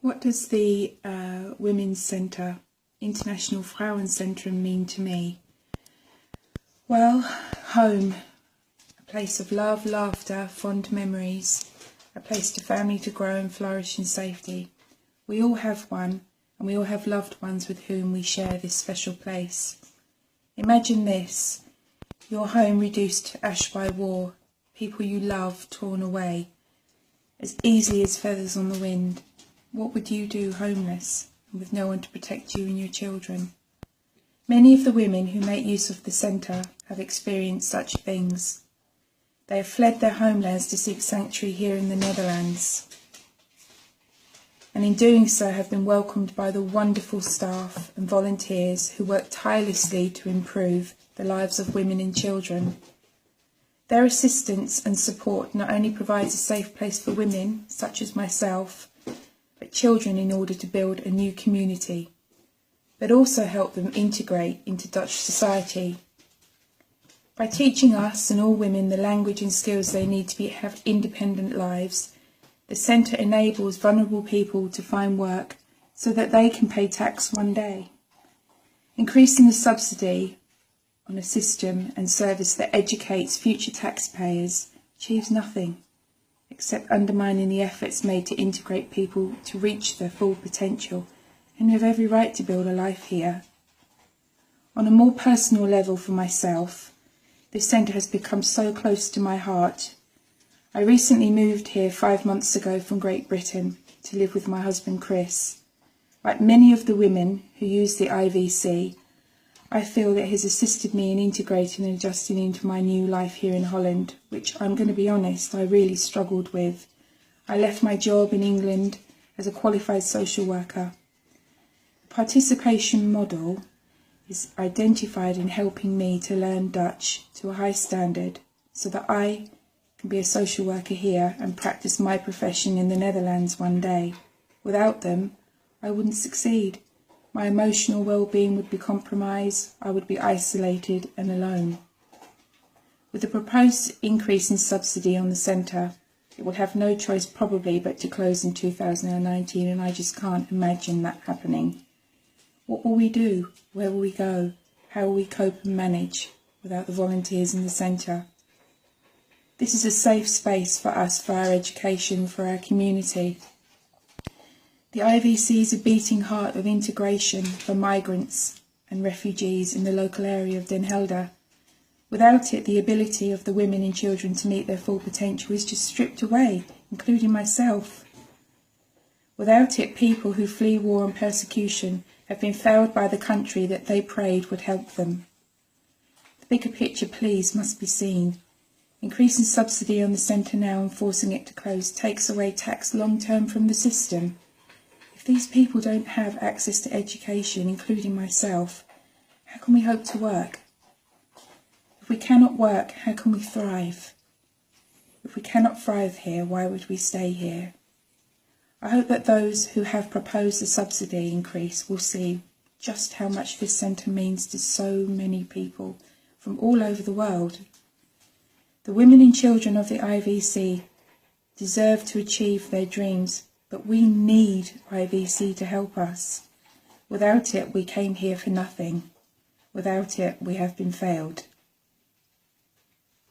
What does the Women's Centre, International Frauenzentrum, mean to me? Well, home, a place of love, laughter, fond memories, a place for family to grow and flourish in safety. We all have one, and we all have loved ones with whom we share this special place. Imagine this, your home reduced to ash by war, people you love torn away, as easily as feathers on the wind. What would you do homeless, and with no one to protect you and your children? Many of the women who make use of the centre have experienced such things. They have fled their homelands to seek sanctuary here in the Netherlands, and in doing so have been welcomed by the wonderful staff and volunteers who work tirelessly to improve the lives of women and children. Their assistance and support not only provides a safe place for women, such as myself, but children in order to build a new community, but also help them integrate into Dutch society. By teaching us and all women the language and skills they need to have independent lives, the centre enables vulnerable people to find work so that they can pay tax one day. Increasing the subsidy on a system and service that educates future taxpayers achieves nothing except undermining the efforts made to integrate people to reach their full potential and have every right to build a life here. On a more personal level for myself, this centre has become so close to my heart. I recently moved here 5 months ago from Great Britain to live with my husband Chris. Like many of the women who use the IVC, I feel that it has assisted me in integrating and adjusting into my new life here in Holland, which I'm going to be honest, I really struggled with. I left my job in England as a qualified social worker. The participation model is identified in helping me to learn Dutch to a high standard so that I can be a social worker here and practice my profession in the Netherlands one day. Without them, I wouldn't succeed. My emotional well-being would be compromised, I would be isolated and alone. With the proposed increase in subsidy on the centre, it will have no choice probably but to close in 2019, and I just can't imagine that happening. What will we do? Where will we go? How will we cope and manage without the volunteers in the centre? This is a safe space for us, for our education, for our community. The IVC is a beating heart of integration for migrants and refugees in the local area of Den Helder. Without it, the ability of the women and children to meet their full potential is just stripped away, including myself. Without it, people who flee war and persecution have been failed by the country that they prayed would help them. The bigger picture, please, must be seen. Increasing subsidy on the centre now and forcing it to close takes away tax long-term from the system. If these people don't have access to education, including myself, how can we hope to work? If we cannot work, how can we thrive? If we cannot thrive here, why would we stay here? I hope that those who have proposed the subsidy increase will see just how much this centre means to so many people from all over the world. The women and children of the IVC deserve to achieve their dreams, but we need IVC to help us. Without it, we came here for nothing. Without it, we have been failed.